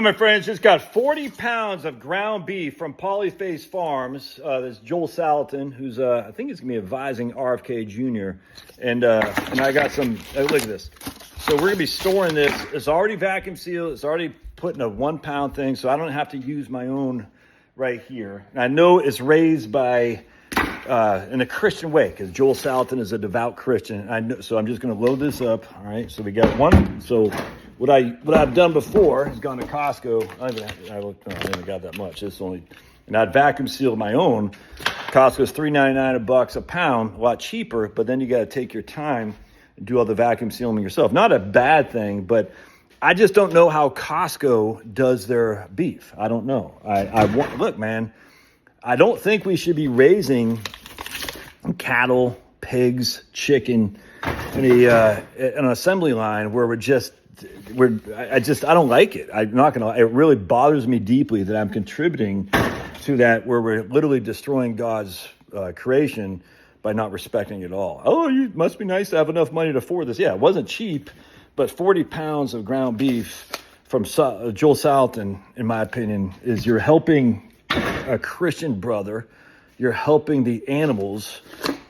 My friends, just got 40 pounds of ground beef from Polyface Farms. There's Joel Salatin, who's, I think he's going to be advising RFK Jr. And I got some, look at this. So we're going to be storing this. It's already vacuum sealed. It's already put in a 1 pound thing, so I don't have to use my own right here. And I know it's raised by, in a Christian way, because Joel Salatin is a devout Christian. I know, so I'm just going to load this up. All right, so we got one. So what I've done before is gone to Costco. I haven't got that much. It's only, and I'd vacuum sealed my own. Costco's $3.99 a pound, a lot cheaper. But then you got to take your time and do all the vacuum sealing yourself. Not a bad thing, but I just don't know how Costco does their beef. I don't know. Look, man, I don't think we should be raising cattle, pigs, chicken in an assembly line where I don't like it. I'm not gonna. It really bothers me deeply that I'm contributing to that, where we're literally destroying God's creation by not respecting it all. Oh, you must be nice to have enough money to afford this. Yeah, it wasn't cheap, but 40 pounds of ground beef from Joel Salatin, in my opinion, is you're helping a Christian brother. You're helping the animals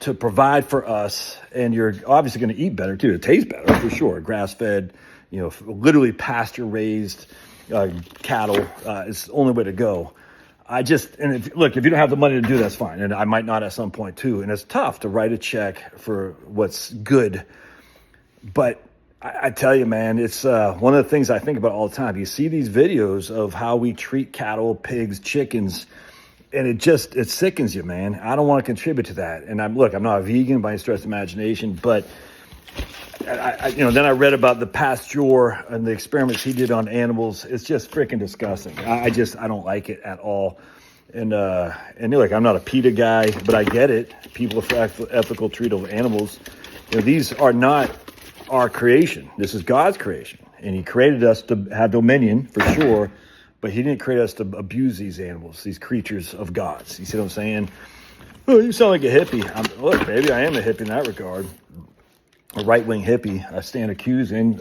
to provide for us, and you're obviously going to eat better too. It tastes better for sure. Grass-fed, literally pasture-raised cattle is the only way to go. If you don't have the money to do, that's fine, and I might not at some point too. And it's tough to write a check for what's good, but I tell you, man, it's one of the things I think about all the time. You see these videos of how we treat cattle, pigs, chickens, and it sickens you, man. I don't want to contribute to that. And I'm not a vegan by any stretch of imagination, but then I read about the pasteur and the experiments he did on animals. It's just freaking disgusting. I don't like it at all. And look, I'm not a PETA guy, but I get it. People for ethical treatment of animals. These are not our creation. This is God's creation. And he created us to have dominion, for sure, but he didn't create us to abuse these animals, these creatures of God's. You see what I'm saying? Oh, you sound like a hippie. Look, baby, I am a hippie in that regard. A right-wing hippie. I stand accused and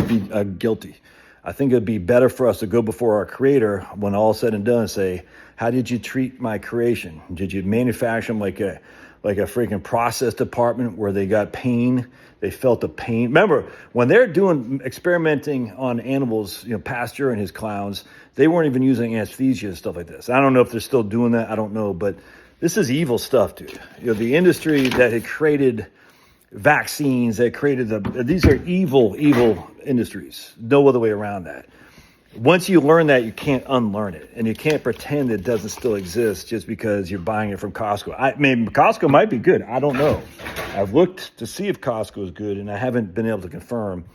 be guilty. I think it'd be better for us to go before our Creator when all is said and done and say, how did you treat my creation? Did you manufacture them like a freaking process department where they got pain? They felt the pain. Remember, when they're experimenting on animals, Pasteur and his clowns, they weren't even using anesthesia and stuff like this. I don't know if they're still doing that. I don't know. But this is evil stuff, dude. The industry that had created vaccines, these are evil industries. No other way around that. Once you learn that, you can't unlearn it. And you can't pretend it doesn't still exist just because you're buying it from Costco. Costco might be good. I don't know. I've looked to see if Costco is good, and I haven't been able to confirm.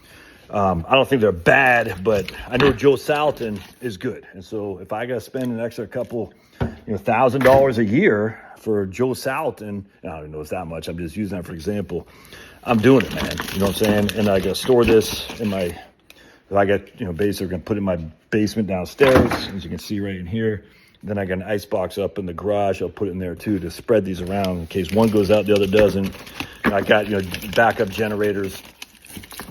I don't think they're bad, but I know Joel Salatin is good. And so if I got to spend an extra couple, $1,000 a year for Joel Salatin, I don't even know it's that much. I'm just using that for example. I'm doing it, man. You know what I'm saying? And I got to store this in my... I got, basically going to put it in my basement downstairs, as you can see right in here. Then I got an ice box up in the garage. I'll put it in there too to spread these around in case one goes out, the other doesn't. And I got, backup generators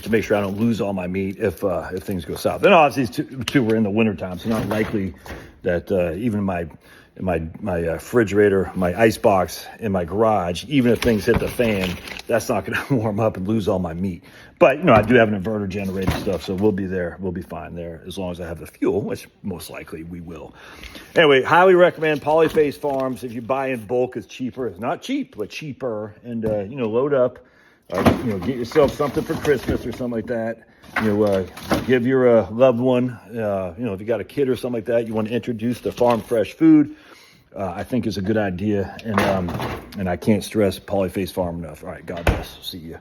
to make sure I don't lose all my meat if things go south. And obviously these two were in the wintertime, so not likely that even my refrigerator, my ice box in my garage, even if things hit the fan, that's not going to warm up and lose all my meat. But, I do have an inverter generator stuff, so we'll be there. We'll be fine there as long as I have the fuel, which most likely we will. Anyway, highly recommend Polyface Farms. If you buy in bulk, it's cheaper. It's not cheap, but cheaper. And, load up. Get yourself something for Christmas or something like that. Give your loved one, if you got a kid or something like that, you want to introduce to farm fresh food. I think is a good idea. And I can't stress Polyface Farm enough. All right, God bless. See you.